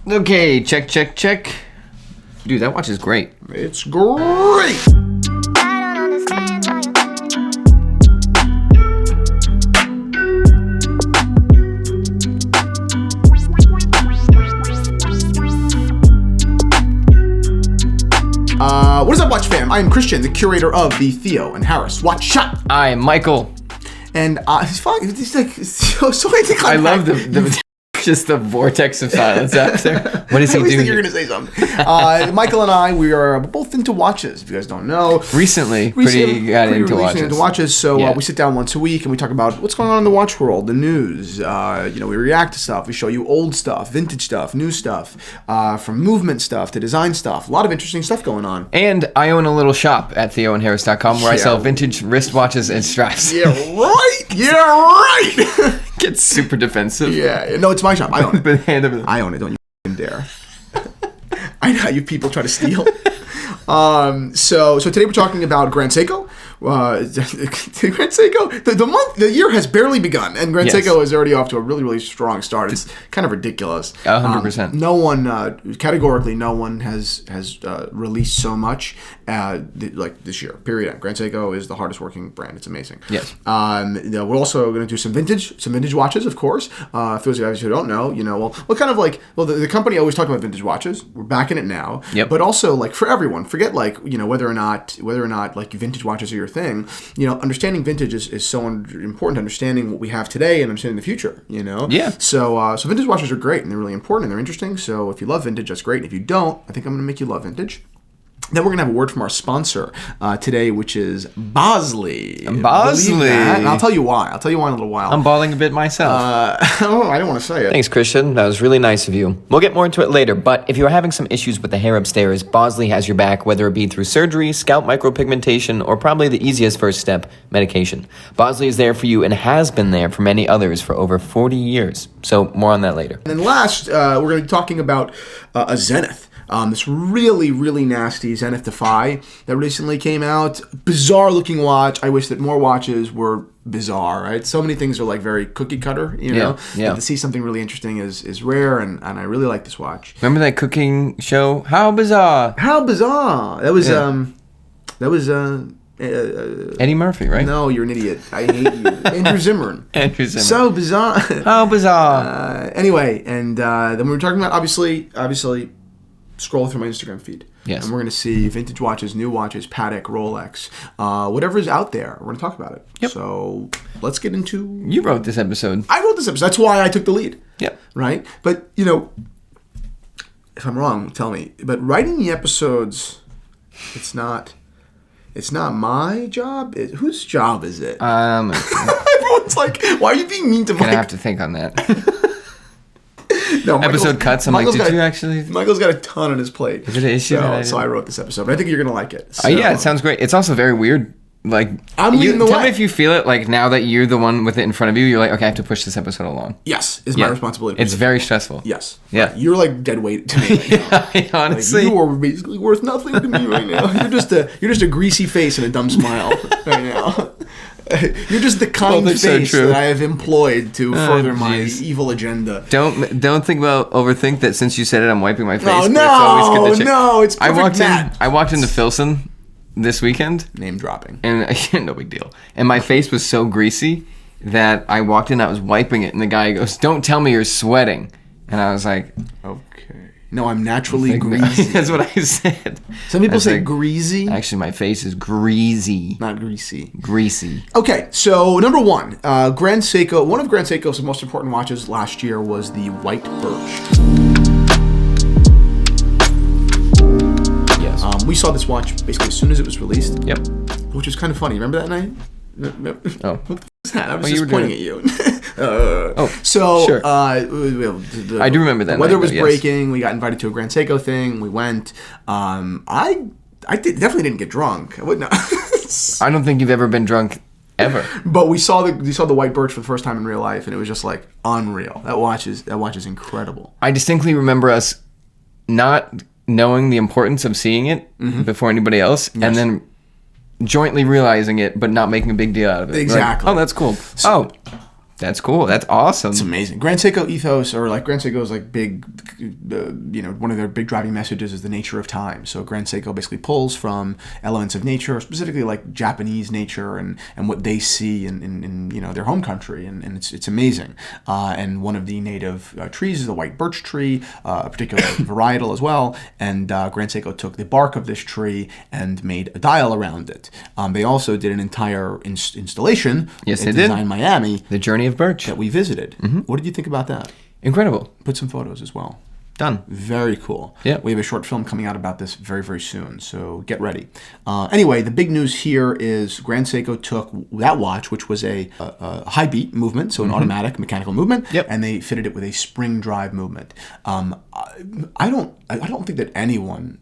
Okay, check. Dude, that watch is great. It's great. What is up, Watch fam? I am Christian, the curator of the Theo and Harris Watch Shop. I am Michael. And he's like so I love the just the vortex of silence after. What is he doing? I think you're going to say something. Michael and I, we are both into watches. If you guys don't know, recently got into watches. So we sit down once a week and we talk about what's going on in the watch world, the news. We react to stuff. We show you old stuff, vintage stuff, new stuff, from movement stuff to design stuff. A lot of interesting stuff going on. And I own a little shop at theoandharris.com where I sell vintage wristwatches and straps. Yeah, right. Gets super defensive. Yeah, no, it's my shop. I own it. I own it. Don't you dare. I know how you people try to steal. So today we're talking about Grand Seiko. Grand Seiko. The year has barely begun, and Grand Seiko is already off to a really, really strong start. It's kind of ridiculous. 100%. No one, categorically, no one has released so much like this year. Period. Grand Seiko is the hardest working brand. It's amazing. Yes. We're also going to do some vintage watches, of course. For those guys who don't know, the company always talked about vintage watches. We're back in it now. Yep. But also, like, for everyone, forget whether or not like vintage watches are your thing. Understanding vintage is so important to understanding what we have today and understanding the future. Yeah. So vintage watches are great and they're really important and they're interesting. So if you love vintage, that's great. If you don't, I think I'm going to make you love vintage. Then we're going to have a word from our sponsor today, which is Bosley. Bosley. And I'll tell you why. I'll tell you why in a little while. I'm bawling a bit myself. I don't want to say it. Thanks, Christian. That was really nice of you. We'll get more into it later, but if you are having some issues with the hair upstairs, Bosley has your back, whether it be through surgery, scalp micropigmentation, or probably the easiest first step, medication. Bosley is there for you and has been there for many others for over 40 years. So more on that later. And then last, we're going to be talking about a Zenith. This really, really nasty Zenith Defy that recently came out. Bizarre looking watch. I wish that more watches were bizarre, right? So many things are like very cookie cutter, know? Yeah. But to see something really interesting is rare, and I really like this watch. Remember that cooking show? How bizarre! How bizarre! That was Eddie Murphy, right? No, you're an idiot. I hate you. Andrew Zimmern. Andrew Zimmern. So bizarre. How bizarre. Anyway, and then we were talking about obviously scroll through my Instagram feed. Yes. And we're going to see vintage watches, new watches, Patek, Rolex, whatever is out there. We're going to talk about it. Yep. So let's get into... You wrote this episode. I wrote this episode. That's why I took the lead. Yep. Right? But, if I'm wrong, tell me. But writing the episodes, it's not my job. Whose job is it? Everyone's like, why are you being mean to Mike? I have to think on that. No, episode cuts. I'm like, did you actually? Michael's got a ton on his plate. Is it an issue? So I wrote this episode, but I think you're gonna like it. So. Yeah, it sounds great. It's also very weird. Like, I'm leading the way. Tell me if you feel it. Like now that you're the one with it in front of you, you're like, okay, I have to push this episode along. Yes, it's my responsibility. It's very stressful. Yes. Yeah. Right. You're like dead weight to me right now. Honestly, you are basically worth nothing to me right now. You're just a greasy face and a dumb smile right now. You're just the kind face that I have employed to further my evil agenda. Don't overthink that. Since you said it, I'm wiping my face. No, it's always good to check. it's perfect. I walked into Filson this weekend. Name dropping. And no big deal. And my face was so greasy that I walked in, I was wiping it, and the guy goes, "Don't tell me you're sweating." And I was like, okay. No, I'm naturally greasy. That's what I said. Some people say greasy. Actually, my face is greasy. Not greasy. Greasy. Okay, so number one, Grand Seiko. One of Grand Seiko's most important watches last year was the White Birch. Yes. We saw this watch basically as soon as it was released. Yep. Which was kind of funny. Remember that night? Oh. What was that? I was just pointing at you. So, sure. I do remember that. The weather was breaking. We got invited to a Grand Seiko thing. We went. I definitely didn't get drunk. I wouldn't. I don't think you've ever been drunk ever. But we saw the White Birch for the first time in real life, and it was just like unreal. That watch is incredible. I distinctly remember us not knowing the importance of seeing it before anybody else, and then jointly realizing it, but not making a big deal out of it. Exactly. Like, oh, that's cool. That's cool. That's awesome. It's amazing. Grand Seiko ethos, or like Grand Seiko's like big one of their big driving messages is the nature of time. So Grand Seiko basically pulls from elements of nature, specifically like Japanese nature and what they see in their home country, and it's amazing. And one of the native trees is the white birch tree, a particular varietal as well. And Grand Seiko took the bark of this tree and made a dial around it. They also did an entire installation Yes, at they did. Design Miami The Journey of Birch. that we visited. What did you think about that? Incredible. Put some photos as well. Done. Very cool. Yeah. We have a short film coming out about this very, very soon, so get ready. Anyway, the big news here is Grand Seiko took that watch, which was a high beat movement, so an automatic mechanical movement, Yep. and they fitted it with a spring drive movement. I don't think that anyone,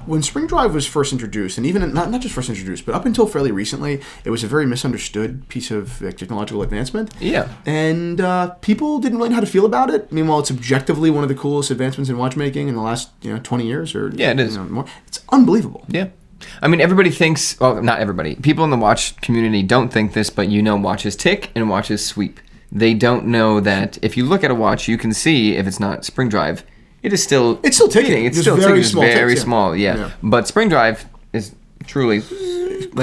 when spring drive was first introduced, and even not just first introduced, but up until fairly recently, it was a very misunderstood piece of technological advancement. Yeah. And people didn't really know how to feel about it. Meanwhile, it's objectively one of the coolest advancements in watchmaking in the last 20 years, or Yeah, it is. More. It's unbelievable. Yeah. I mean, everybody thinks, well, not everybody. People in the watch community don't think this, but watches tick and watches sweep. They don't know that if you look at a watch, you can see if it's not spring drive, it's still ticking. It's Just still very ticking. small It's very ticks, yeah. small, yeah. But spring drive is truly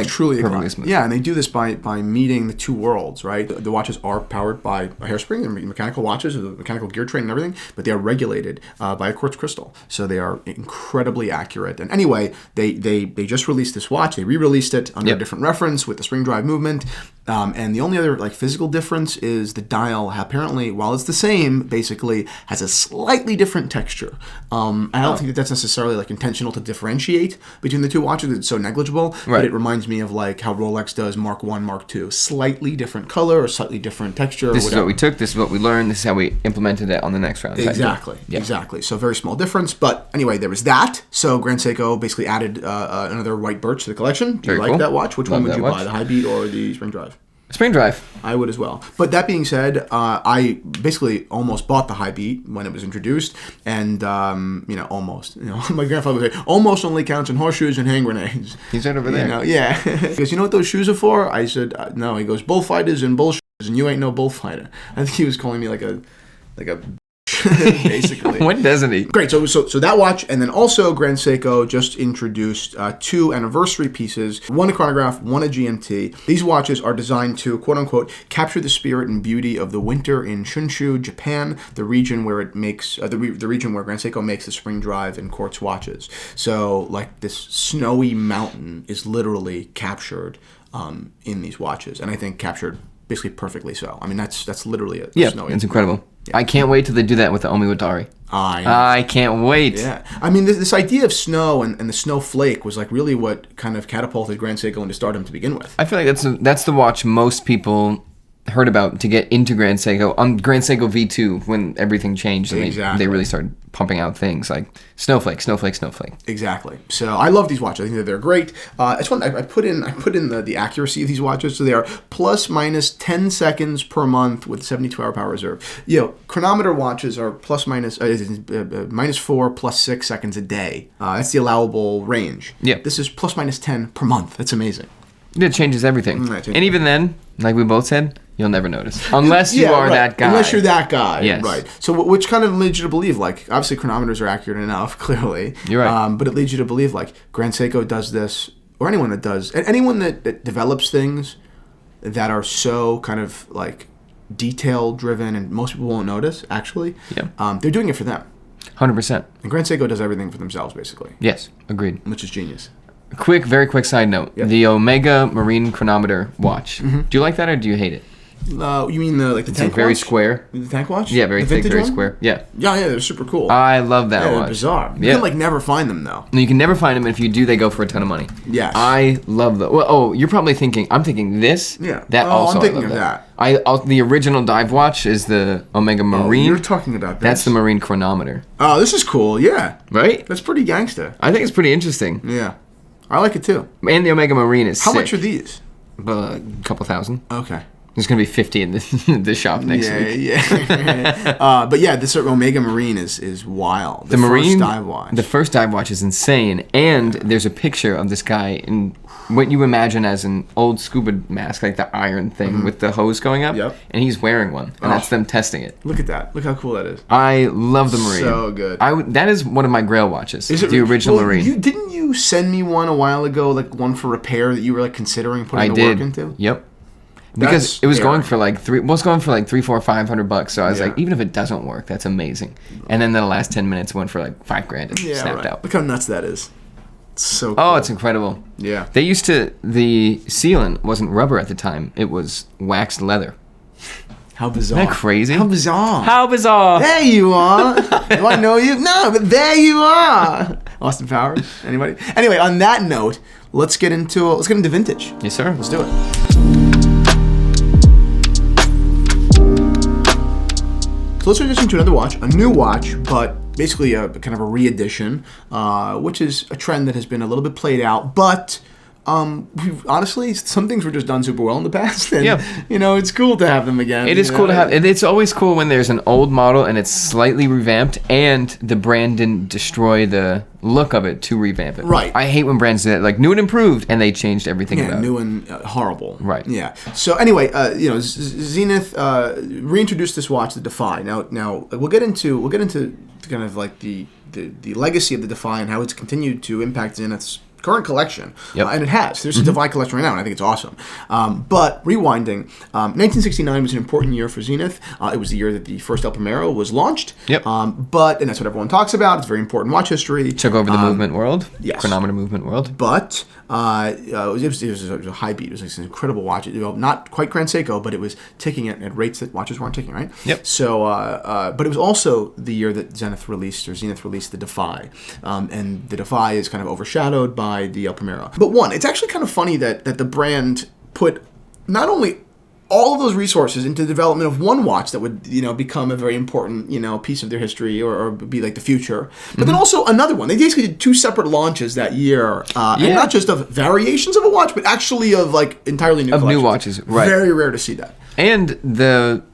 Truly perfectly smooth. Yeah, and they do this by meeting the two worlds, right? The watches are powered by a hairspring, and mechanical watches, the mechanical gear train and everything, but they are regulated by a quartz crystal. So they are incredibly accurate. And anyway, they just released this watch. They re-released it under a different reference with the spring drive movement. And the only other physical difference is the dial. Apparently, while it's the same, basically has a slightly different texture. I don't think that's necessarily intentional to differentiate between the two watches. It's so negligible, but it reminds me of how Rolex does Mark 1, Mark 2. Slightly different color or slightly different texture. This is what we took. This is what we learned. This is how we implemented it on the next round. Exactly. Yeah. Exactly. So very small difference. But anyway, there was that. So Grand Seiko basically added another white birch to the collection. Do you like that watch? Which one would you buy, the high beat or the spring drive? Spring drive. I would as well. But that being said, I basically almost bought the high beat when it was introduced, and almost. My grandfather would say, "Almost only counts in horseshoes and hand grenades." He's right over there. Yeah. He goes, "You know what those shoes are for?" I said, "No." He goes, "Bullfighters and bullshoes, and you ain't no bullfighter." I think he was calling me like a basically. When doesn't he? Great. So that watch, and then also Grand Seiko just introduced two anniversary pieces, one a chronograph, one a GMT. These watches are designed to, quote unquote, capture the spirit and beauty of the winter in Shunshu, Japan, the region where it makes the region where Grand Seiko makes the spring drive and quartz watches. So this snowy mountain is literally captured in these watches, and I think captured basically perfectly so. I mean, that's literally it. Yeah, snowy. it's incredible. Yeah. I can't wait till they do that with the Omiwatari. I can't wait. Yeah. I mean, this idea of snow and the snowflake was really what kind of catapulted Grand Seiko into stardom to begin with. I feel like that's the watch most people heard about to get into Grand Seiko on Grand Seiko V2 when everything changed and they really started pumping out things like snowflake. Exactly. So I love these watches. I think that they're great. I put in the accuracy of these watches. So they are plus minus 10 seconds per month with 72-hour power reserve. Chronometer watches are plus minus minus 4 plus 6 seconds a day. That's the allowable range. Yeah. This is plus minus 10 per month. That's amazing. It changes everything. And even then, like we both said, you'll never notice. Unless you are that guy. Unless you're that guy. Yes. Right. So which kind of leads you to believe, obviously chronometers are accurate enough, clearly. You're right. But it leads you to believe, Grand Seiko does this, or anyone that does, anyone that develops things that are so kind of, detail driven and most people won't notice, actually. Yeah. They're doing it for them. 100%. And Grand Seiko does everything for themselves, basically. Yes. Agreed. Which is genius. Very quick side note. Yep. The Omega Marine Chronometer watch. Mm-hmm. Do you like that or do you hate it? You mean the tank watch? Very square. The tank watch? Yeah, very thick, very square. Yeah. Yeah, they're super cool. I love that watch. They're bizarre. You can never find them though. No, you can never find them, and if you do, they go for a ton of money. Yes. I love them. Well, you're probably thinking, I'm thinking this. Yeah. That also. I'm thinking of that. The original dive watch is the Omega Marine. You're talking about this. That's the Marine Chronometer. Oh, this is cool. Yeah. Right? That's pretty gangster. I think it's pretty interesting. Yeah. I like it too. And the Omega Marine is How sick. much are these? A couple thousand. Okay. There's going to be 50 in the shop next week. Yeah. But yeah, this Omega Marine is wild. The Marine, first dive watch. The first dive watch is insane. And there's a picture of this guy in what you imagine as an old scuba mask, like the iron thing with the hose going up. Yep. And he's wearing one. And that's them testing it. Look at that. Look how cool that is. I love the Marine. So good. That is one of my Grail watches. Is it the original Marine? Didn't you send me one a while ago, like one for repair that you were like considering putting the work into? Yep. Because it was going for like $300, $400, $500. So I was like, even if it doesn't work, that's amazing. And then the last 10 minutes went for like $5,000 and snapped out. Look how nuts that is. It's so cool. Oh, it's incredible. Yeah. The sealant wasn't rubber at the time. It was waxed leather. How bizarre. Isn't that crazy? How bizarre. How bizarre. There you are. Do I know you? No, but there you are. Austin Powers? Anybody? Anyway, on that note, let's get into vintage. Yes, sir. Let's do it. So let's transition to another watch, a new watch, but basically a kind of a re-edition, which is a trend that has been a little bit played out, but honestly, some things were just done super well in the past, and it's cool to have them again. It is cool to have. It's always cool when there's an old model and it's slightly revamped, and the brand didn't destroy the look of it to revamp it. Right. I hate when brands do that, like new and improved, and they changed everything about it. New and horrible. Right. Yeah. So anyway, Zenith reintroduced this watch, the Defy. Now we'll get into kind of like the legacy of the Defy and how it's continued to impact Zenith's current collection, and it has. There's a Defy collection right now, and I think it's awesome. But rewinding, 1969 was an important year for Zenith. It was the year that the first El Primero was launched. Yep. And that's what everyone talks about. It's very important watch history. Took over the movement world. Yes. Chronometer movement world. But it was a high beat. It was like an incredible watch. Not quite Grand Seiko, but it was ticking at rates that watches weren't ticking, right? Yep. So, but it was also the year that Zenith released the Defy. And the Defy is kind of overshadowed by the El Primero. But it's actually kind of funny that the brand put not only all of those resources into the development of one watch that would, become a very important, piece of their history or be like the future. But then also another one. They basically did two separate launches that year. And not just of variations of a watch, but actually of like entirely new collections. New watches, right. Very rare to see that. And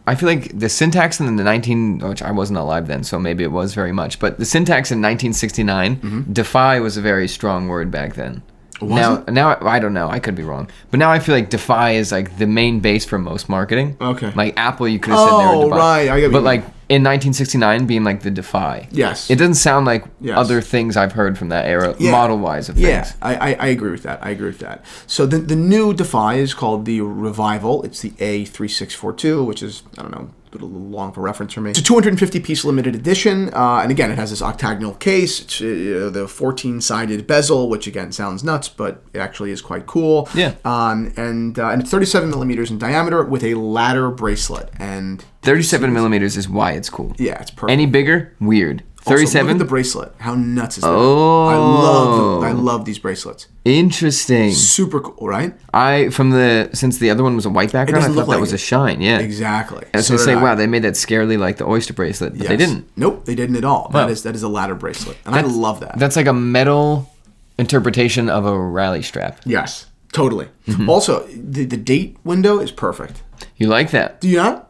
I feel like the syntax in which I wasn't alive then, so maybe it was very much, but the syntax in 1969, Defy was a very strong word back then. Now I don't know. I could be wrong, but now I feel like Defy is like the main base for most marketing. Okay. Like Apple, you could have said they were Defy. Right. I get but like in 1969, being like the Defy. Yes. It doesn't sound like other things I've heard from that era, model-wise of things. Yeah, I agree with that. So the new Defy is called the Revival. It's the A3642, which is, I don't know, a little long for reference for me. It's a 250-piece limited edition, and again, it has this octagonal case, it's, the 14-sided bezel, which again sounds nuts, but it actually is quite cool. Yeah. And it's 37 millimeters in diameter with a ladder bracelet. And 37 millimeters is why it's cool. Yeah, it's perfect. Any bigger, weird. 37. Look at the bracelet. How nuts is that? Oh, I love these bracelets. Interesting. Super cool, right? Since the other one was a white background, I thought that was a shine. Yeah, exactly. I was gonna say, wow, they made that scarily like the oyster bracelet, but they didn't. Nope, they didn't at all. Wow. That is a ladder bracelet, and I love that. That's like a metal interpretation of a rally strap. Yes, totally. Also, the date window is perfect. You like that? Do you not?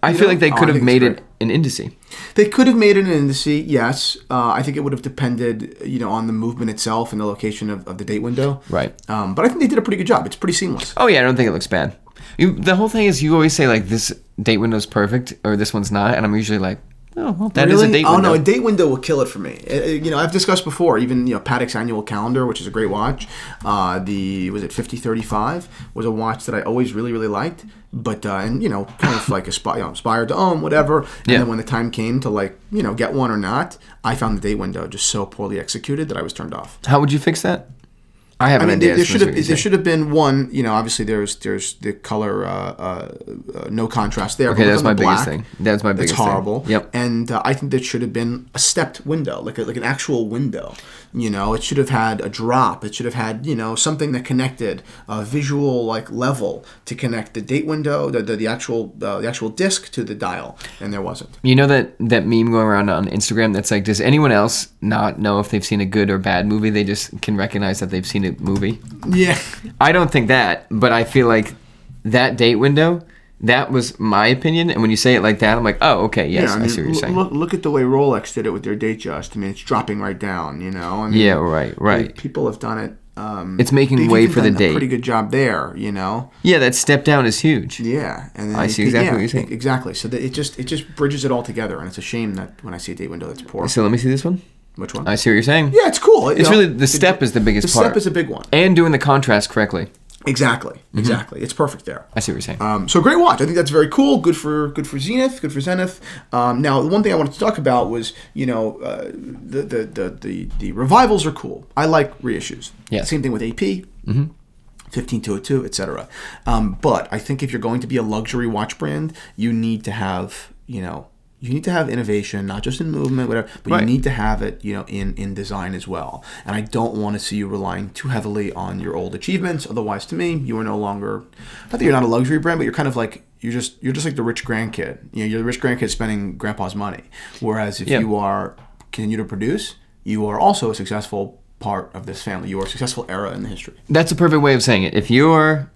I feel like they could have made it an indice. They could have made it an indice, yes. I think it would have depended, on the movement itself and the location of the date window. Right. But I think they did a pretty good job. It's pretty seamless. Oh, yeah, I don't think it looks bad. The whole thing is you always say, like, this date window's perfect or this one's not, and I'm usually like, oh, well, that is a date window. Oh, no, a date window will kill it for me. I've discussed before, even, Patek's annual calendar, which is a great watch. Was it 5035? Was a watch that I always really, really liked. But, kind of like aspired to own, whatever. And then when the time came to, like, get one or not, I found the date window just so poorly executed that I was turned off. How would you fix that? I have an idea. There should have been one. Obviously there's the color no contrast there. Okay, that's my biggest thing. That's my biggest thing. It's horrible. Yep. And I think there should have been a stepped window, like an actual window. It should have had a drop. It should have had something that connected a visual like level to connect the date window, the actual disc to the dial, and there wasn't. You know that meme going around on Instagram that's like, does anyone else not know if they've seen a good or bad movie? They just can recognize that they've seen a movie. Yeah. I don't think that, but I feel like that date window, that was my opinion. And when you say it like that, I'm like, oh, okay, yes, I see what you're saying. Look at the way Rolex did it with their date just. I mean, it's dropping right down, you know? I mean, yeah, right. People have done it. It's making way for the date. A pretty good job there, you know? Yeah, that step down is huge. Yeah. And then I see exactly what you're saying. Exactly. So it just bridges it all together. And it's a shame that when I see a date window that's poor. So let me see this one. Which one? I see what you're saying. Yeah, it's cool. It's really, the step is the biggest part. The step is a big one. And doing the contrast correctly. Exactly. It's perfect there. I see what you're saying. So great watch. I think that's very cool. Good for Zenith. Good for Zenith. Now, the one thing I wanted to talk about was, you know, the revivals are cool. I like reissues. Yeah. Same thing with AP. 15202, etc. But I think if you're going to be a luxury watch brand, you need to have, you know, innovation, not just in movement, whatever, but you need to have it, you know, in design as well. And I don't want to see you relying too heavily on your old achievements. Otherwise, to me, you are no longer, not that you're not a luxury brand, but you're kind of like, you're just like the rich grandkid. You know, you're the rich grandkid spending grandpa's money. Whereas if you are continue to produce, you are also a successful part of this family. You are a successful era in the history. That's a perfect way of saying it. If you're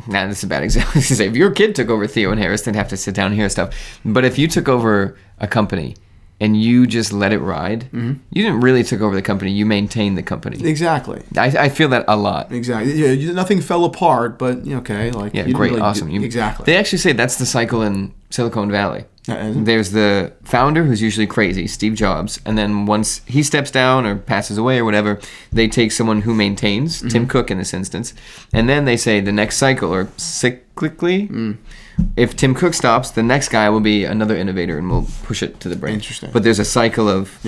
this is a bad example to say. If your kid took over Theo and Harris, they'd have to sit down and hear stuff. But if you took over a company and you just let it ride, you didn't really take over the company. You maintained the company. Exactly. I feel that a lot. Exactly. Yeah, nothing fell apart, but okay. Like, yeah, great, really awesome. Exactly. They actually say that's the cycle in Silicon Valley. There's the founder who's usually crazy, Steve Jobs, and then once he steps down or passes away or whatever, they take someone who maintains, Tim Cook in this instance, and then they say the next cycle, or cyclically, if Tim Cook stops, the next guy will be another innovator and we'll push it to the brink. Interesting. But there's a cycle of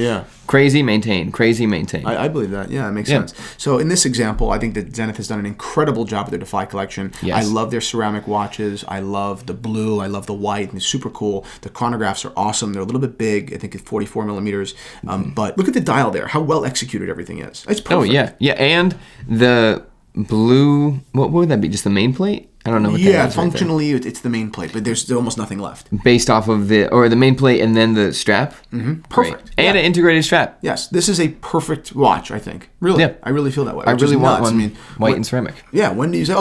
crazy, maintain, crazy, maintain. I believe that. Yeah, it makes sense. So in this example, I think that Zenith has done an incredible job with their Defy collection. Yes. I love their ceramic watches. I love the blue. I love the white. And it's super cool. The chronographs are awesome. They're a little bit big. I think it's 44 millimeters. But look at the dial there. How well executed everything is. It's perfect. Oh, yeah. Yeah, and the blue, what would that be? Just the main plate? I don't know what that is. Yeah, functionally it's the main plate, but there's almost nothing left. Based off of the main plate and then the strap? Perfect. Great. And an integrated strap. Yes, this is a perfect watch, I think. Really. Yeah. I really feel that way. I really want one white and ceramic. Yeah, when do you say,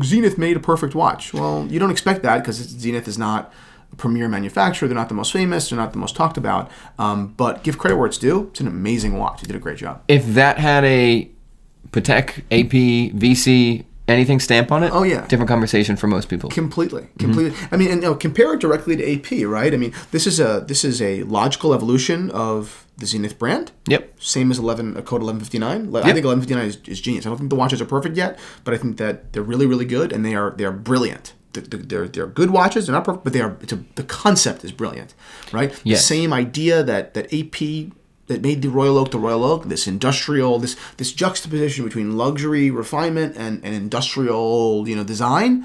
Zenith made a perfect watch? Well, you don't expect that because Zenith is not a premier manufacturer. They're not the most famous. They're not the most talked about. But give credit where it's due. It's an amazing watch. You did a great job. If that had a Patek, AP, VC, anything stamp on it? Oh, yeah. Different conversation for most people. Completely. I mean, and compare it directly to AP, right? I mean, this is a logical evolution of the Zenith brand. Yep. Same as code 1159. I think 1159 is genius. I don't think the watches are perfect yet, but I think that they're really, really good, and they are brilliant. They're good watches. They're not perfect, but the concept is brilliant, right? Yes. The same idea that AP that made the Royal Oak, this industrial, this juxtaposition between luxury, refinement, and industrial, design,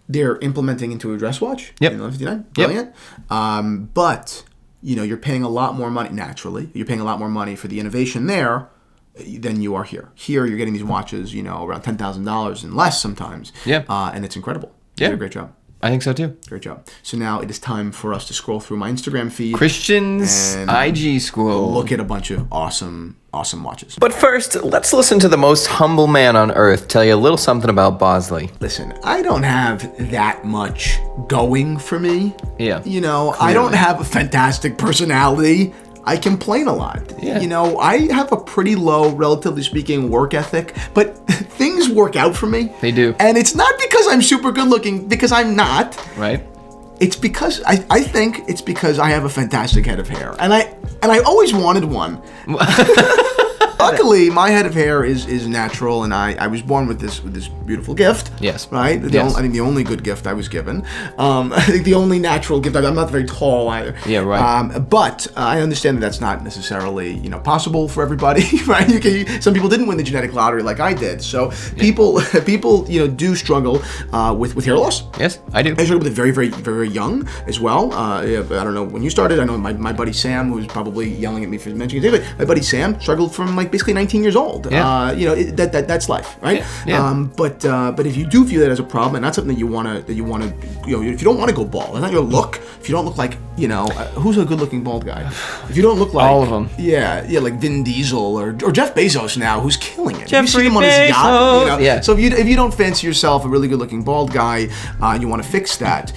they're implementing into a dress watch. Yep. In 1159. Brilliant. But, you're paying a lot more money, naturally. You're paying a lot more money for the innovation there than you are here. Here, you're getting these watches, around $10,000 and less sometimes. Yeah. And it's incredible. Yeah. You did a great job. I think so too. Great job. So now it is time for us to scroll through my Instagram feed. Christian's IG scroll. Look at a bunch of awesome watches. But first, let's listen to the most humble man on earth tell you a little something about Bosley. Listen, I don't have that much going for me. Yeah. I don't have a fantastic personality. I complain a lot. Yeah. I have a pretty low, relatively speaking, work ethic, but things work out for me. They do. And it's not because I'm super good looking, because I'm not. Right. It's because I think it's because I have a fantastic head of hair. And I always wanted one. Luckily, my head of hair is natural, and I was born with this beautiful gift. Yes. Right? Yes. I think the only good gift I was given. I think the only natural gift. I'm not very tall either. Yeah, right. But I understand that that's not necessarily possible for everybody. Right? Some people didn't win the genetic lottery like I did. So people do struggle with hair loss. Yes, I do. I struggled with it very, very, very young as well. I don't know when you started. I know my buddy Sam, who's probably yelling at me for mentioning it, but my buddy Sam struggled from like basically 19 years old. Yeah. That's life, right? Yeah. But if you do view that as a problem, and that's something that you want to, if you don't want to go bald, that's not your look. If you don't look like, who's a good-looking bald guy? If you don't look like all of them, like Vin Diesel or Jeff Bezos now, who's killing it. Jeffrey you see him on his yacht, Yeah. So if you don't fancy yourself a really good-looking bald guy, you want to fix that.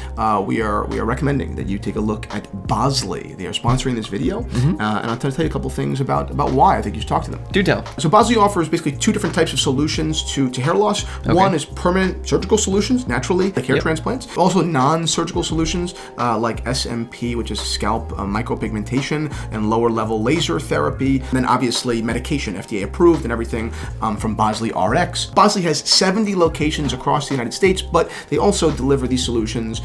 We are recommending that you take a look at Bosley. They are sponsoring this video, and I'll tell you a couple things about why I think you should talk to them. Do tell. So Bosley offers basically two different types of solutions to hair loss. Okay. One is permanent surgical solutions, naturally, like hair transplants. Also non-surgical solutions like SMP, which is scalp micropigmentation, and lower-level laser therapy. And then obviously medication, FDA approved and everything from Bosley RX. Bosley has 70 locations across the United States, but they also deliver these solutions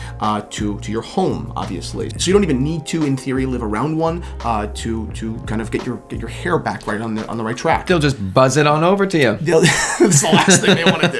to your home, obviously. So you don't even need to, in theory, live around one to kind of get your hair back right on the right track. They'll just buzz it on over to you. That's the last thing they want to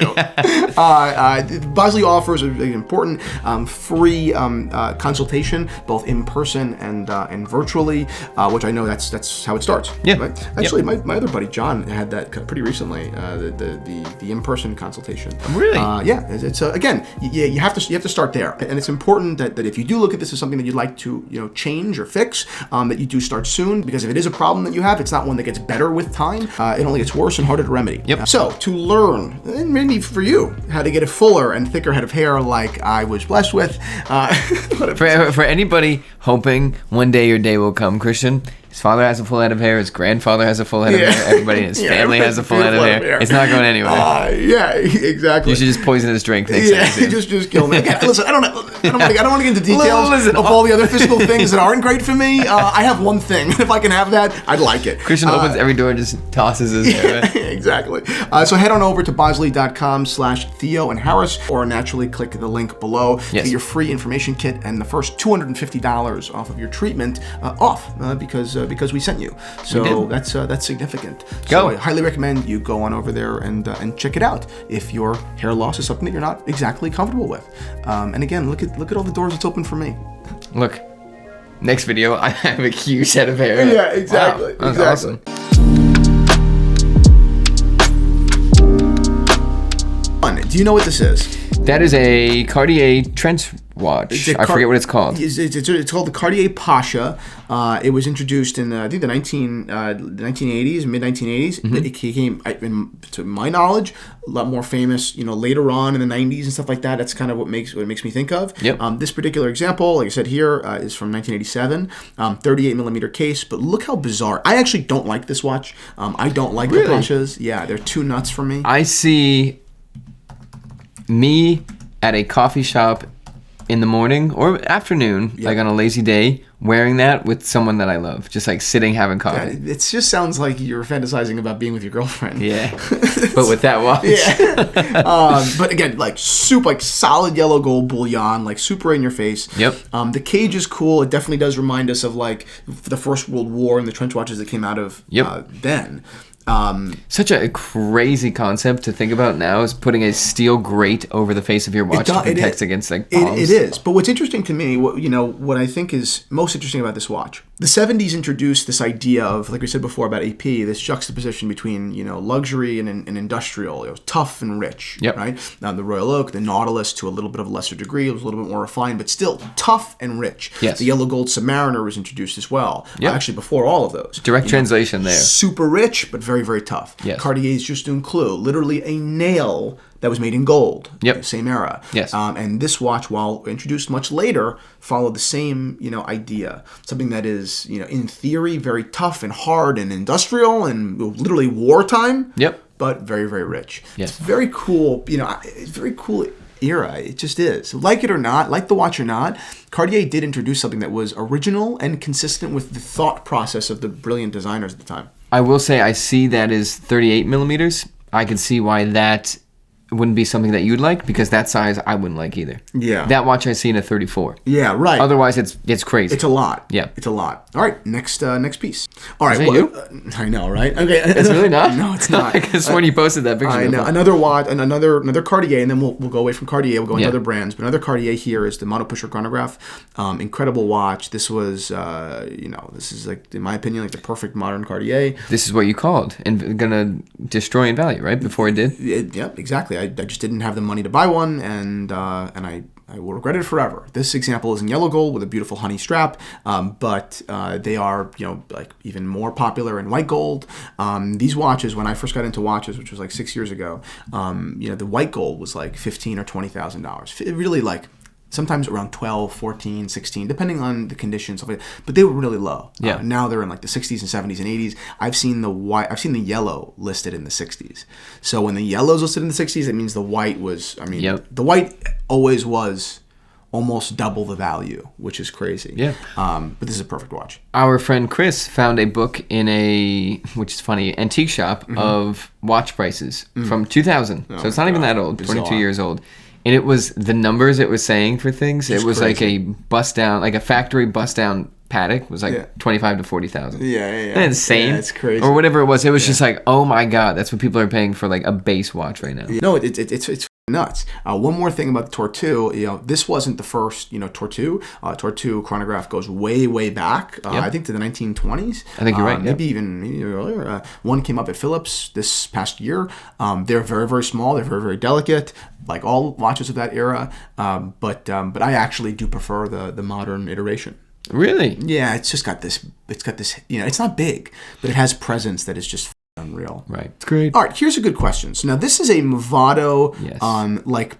do. Bosley offers an important free consultation, both in person and virtually, which I know that's how it starts. Yeah. Right? Actually, my other buddy John had that pretty recently. The in-person consultation. Really? Yeah. It's again, you have to start there, and it's important that if you do look at this as something that you'd like to change or fix, that you do start soon, because if it is a problem that you have, it's not one that gets better with time. It only gets worse and harder to remedy. Yep. So to learn, and maybe for you, how to get a fuller and thicker head of hair like I was blessed with, For anybody hoping one day your day will come, Christian, his father has a full head of hair, his grandfather has a full head of hair, everybody in his family has a full head of hair. It's not going anywhere. Yeah, exactly. You should just poison his drink. Just kill me. Again, listen, I don't want to get into details of all the other physical things that aren't great for me. I have one thing. If I can have that, I'd like it. Christian opens every door and just tosses his hair. Exactly. So head on over to bosley.com/Theo and Harris, or naturally click the link below to get your free information kit and the first $250 off of your treatment because we sent you. So that's significant. So I highly recommend you go on over there and check it out if your hair loss is something that you're not exactly comfortable with. And again, look at all the doors it's open for me. Look, next video, I have a huge head of hair. Yeah, exactly. Wow, that's awesome. Do you know what this is? That is a Cartier trench watch. I forget what it's called. It's called the Cartier Pasha. It was introduced in I think the 1980s, mid 1980s. It became, to my knowledge, a lot more famous. Later on in the 90s and stuff like that. That's kind of what makes me think of. Yep. This particular example, like I said here, is from 1987. 38 millimeter case. But look how bizarre. I actually don't like this watch. I don't like the Pashas. Yeah, they're too nuts for me. I see me at a coffee shop in the morning or afternoon, like on a lazy day, wearing that with someone that I love, just like sitting having coffee. Yeah, it just sounds like you're fantasizing about being with your girlfriend. Yeah, but with that watch. Yeah. But again, like super, like solid yellow gold bullion, like super in your face. Yep. The cage is cool. It definitely does remind us of like the First World War and the trench watches that came out of then. Such a crazy concept to think about now is putting a steel grate over the face of your watch to protect against like bombs. It is. But what's interesting to me, what I think is most interesting about this watch, the 70s introduced this idea of, like we said before about AP, this juxtaposition between luxury and industrial. It was tough and rich. Yep. Right. The Royal Oak, the Nautilus, to a little bit of a lesser degree, it was a little bit more refined, but still tough and rich. Yes. The yellow gold Submariner was introduced as well. Yep. Actually, before all of those. Direct translation there. Super rich, but very, very tough. Yes. Cartier's Juste un Clou, literally a nail that was made in gold. Yep. Same era. Yes. And this watch, while introduced much later, followed the same, idea. Something that is, in theory, very tough and hard and industrial and literally wartime. Yep. But very, very rich. Yes. It's very cool. It's very cool era. It just is. Like it or not, like the watch or not, Cartier did introduce something that was original and consistent with the thought process of the brilliant designers at the time. I will say I see that is 38 millimeters. I can see why that wouldn't be something that you'd like because that size I wouldn't like either. Yeah. That watch I see in a 34. Yeah, right. Otherwise, it's crazy. It's a lot. Yeah. It's a lot. All right, next piece. All right. Is that you? I know, right? Okay. It's really not? No, it's not. I could have sworn you posted that picture. I know. Another watch, another Cartier, and then we'll go away from Cartier. We'll go into other brands. But another Cartier here is the Mono Pusher chronograph. Incredible watch. This was, this is like, in my opinion, like the perfect modern Cartier. This is what you called and gonna destroy in value, right? Before it did. Yep, exactly. I just didn't have the money to buy one, and I will regret it forever. This example is in yellow gold with a beautiful honey strap, but they are, like even more popular in white gold. These watches, when I first got into watches, which was like 6 years ago, the white gold was like $15,000 or $20,000. It really like sometimes around 12, 14, 16, depending on the conditions of it. But they were really low. Yeah. Now they're in like the 60s and 70s and 80s. I've seen the yellow listed in the 60s. So when the yellow's listed in the 60s, it means the white was, the white always was almost double the value, which is crazy. Yeah. But this is a perfect watch. Our friend Chris found a book in which is funny, antique shop of watch prices from 2000. So it's not even that old, 22 years old. And it was the numbers it was saying for things. It was crazy. like a bust down, like a factory bust down Patek was like 25 to 40,000. Yeah. Isn't that insane? Yeah, it's crazy. Or whatever it was. It was just like, oh my god, that's what people are paying for like a base watch right now. No, it's nuts. One more thing about the Tortue, this wasn't the first, Tortue. Tortue chronograph goes way back. I think to the 1920s. I think you're right. Maybe earlier. One came up at Philips this past year. They're very, very small. They're very, very delicate, like all watches of that era. But I actually do prefer the modern iteration. Really? Yeah, it's got this. It's not big, but it has presence that is just unreal. Right. It's great. All right, here's a good question. So now this is a Movado, Yes. like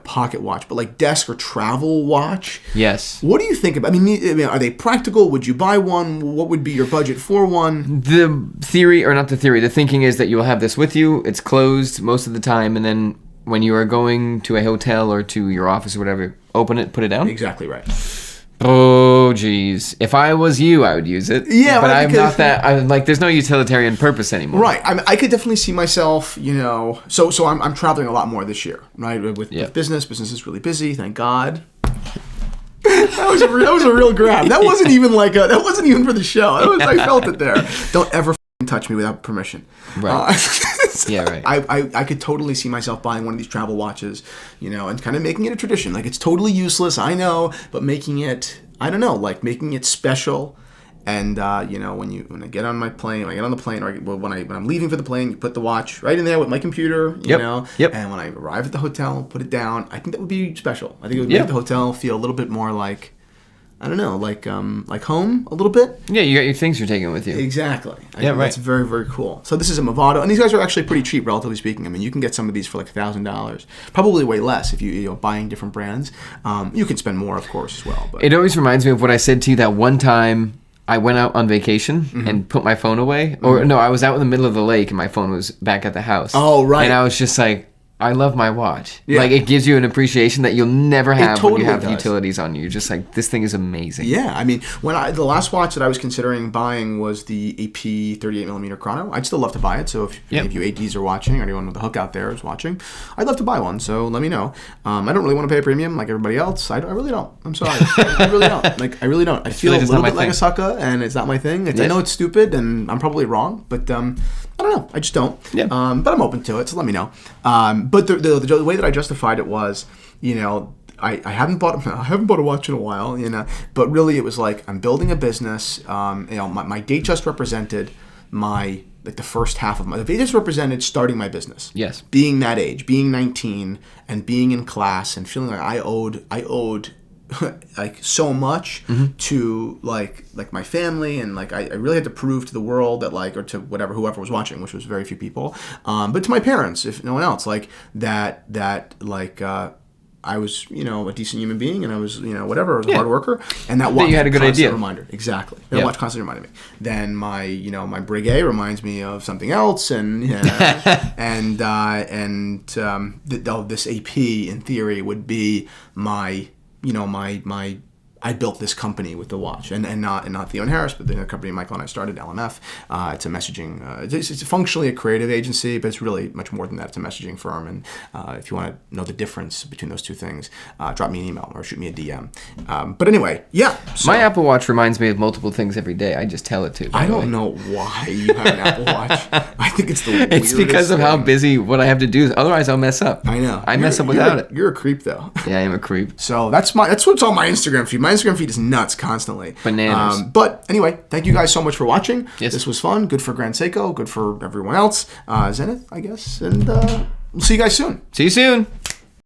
pocket watch, but like desk or travel watch. Yes. What do you think about? I mean, are they practical? Would you buy one? What would be your budget for one? The thinking is that you will have this with you. It's closed most of the time, and then when you are going to a hotel or to your office or whatever, open it, put it down. Exactly right. Oh, geez. If I was you, I would use it. Yeah, but right, I'm not that. I'm like, there's no utilitarian purpose anymore. Right. I could definitely see myself, So I'm traveling a lot more this year, right? With business. Business is really busy. Thank God. That was a real grab. That wasn't even that wasn't even for the show. I felt it there. Don't ever touch me without permission. Right. Yeah, right. I could totally see myself buying one of these travel watches, and kind of making it a tradition. Like, it's totally useless, I know, but making it, I don't know, like making it special. And when I get on my plane, when I get on the plane, or when I'm leaving for the plane, you put the watch right in there with my computer, you know. Yep. And when I arrive at the hotel, put it down. I think that would be special. I think it would make the hotel feel a little bit more like, I don't know, like home a little bit. Yeah, you got your things you're taking with you. Exactly. I think right. That's very, very cool. So this is a Movado, and these guys are actually pretty cheap, relatively speaking. I mean, you can get some of these for like $1,000, probably way less if you buying different brands. You can spend more, of course, as well. But it always reminds me of what I said to you that one time. I went out on vacation and put my phone away. Or no, I was out in the middle of the lake and my phone was back at the house. Oh, right. And I was just like, I love my watch. Yeah. Like, it gives you an appreciation that you'll never have totally when you have does. utilities on you. You're just like, this thing is amazing. Yeah, I mean, the last watch that I was considering buying was the AP 38mm chrono. I'd still love to buy it. So if any of you ADs are watching, or anyone with a hook out there is watching, I'd love to buy one. So let me know. I don't really want to pay a premium like everybody else. I really don't. I'm sorry. I really don't. I really don't. I feel a little bit like a sucker, and it's not my thing. I know it's stupid, and I'm probably wrong, but I don't know. I just don't. Yeah. But I'm open to it, so let me know. But the way that I justified it was, I haven't bought a watch in a while, but really it was like, I'm building a business. My date just represented the first half of the date just represented starting my business. Yes. Being that age, being 19, and being in class, and feeling like I owed like so much to like my family, and like I really had to prove to the world that or to whoever was watching, which was very few people, but to my parents, if no one else, like that I was a decent human being, and I was I was a hard worker, and that watch you had a good idea. Reminder. Exactly. That watch constantly reminded me. Then my my Breguet reminds me of something else, and this AP in theory would be my my I built this company with the watch, and not Theo and Harris, but the company Michael and I started, LMF. It's a messaging. It's functionally a creative agency, but it's really much more than that. It's a messaging firm, and if you want to know the difference between those two things, drop me an email or shoot me a DM. But anyway, yeah. So, my Apple Watch reminds me of multiple things every day. I just tell it to. I don't know why you have an Apple Watch. I think it's the weirdest It's because of how busy what I have to do. Otherwise, I'll mess up. I know. I mess up without it. You're a creep, though. Yeah, I am a creep. So that's what's on my Instagram feed. My Instagram feed is nuts constantly. Bananas. But anyway, thank you guys so much for watching. Yes. This was fun. Good for Grand Seiko. Good for everyone else. Zenith, I guess. And we'll see you guys soon. See you soon.